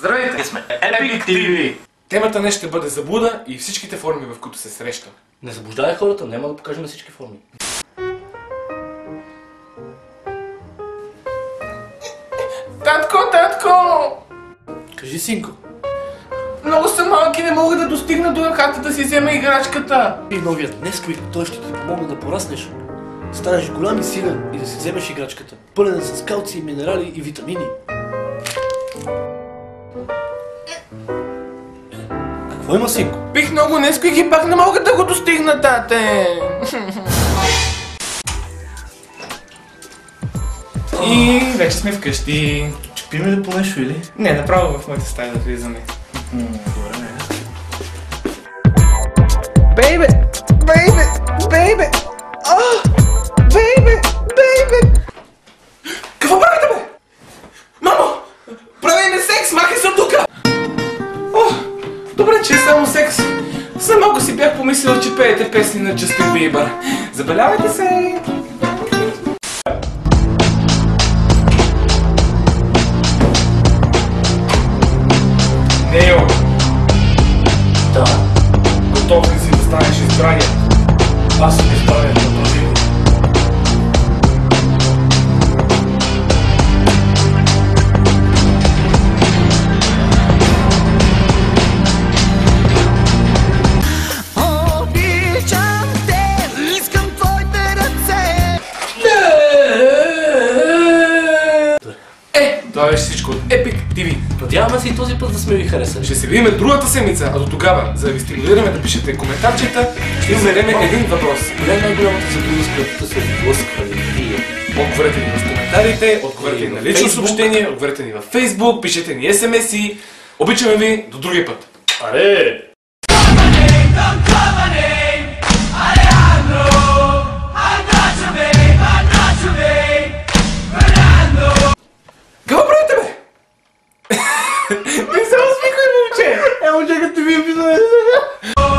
Здравейте! Ние сме Epic TV! Темата днес ще бъде заблуда и всичките форми, в които се среща. Не заблуждай хората, няма да покажем всички форми. Татко, татко! Кажи, синко. Много са малки, не мога да достигна до ръката да си взема играчката. И новият Несквик, той ще ти помогне да пораснеш. Станеш голям и силен и да си вземеш играчката. Пълен с калци, минерали и витамини. Какво има, синко? Пих много Несквик и пак не мога да го достигна, тате. И вече сме вкъщи. Ще пием ли по нещо или? Не, направо в моята стая да влизаме. Добре, не. Бейбе! Бейбе! Бейбе! Бейбе! Бейбе! Какво правите, бе? Мамо! Правиме секс! Махай се от тука! Добре, че е само секс. За малко си бях помислил, че пеете песни на Джастин Бибър. Забелявайте се! Нео! Да. Готов ли си да станеш избраният? Аз съм избравен на този вид. Обичам те, искам твоите ръце. Това беше всичко от Epic TV. Надяваме се и този път да сме ви харесали. Ще се видим другата седмица, а до тогава, за да ви стимулираме да пишете коментарчета, ще ви зададем един въпрос. Коля е най-голямата заблуда, с която се сблъсквали вие? Отговорете ни в коментарите, отговорете ни на лично съобщение, отговорете ни във Facebook, пишете ни SMS-и. Обичаме ви, до другия път. Аре! Какво правите, бе? Не се усмихвай, момче! Емо, чакай, ти ми е писане сега!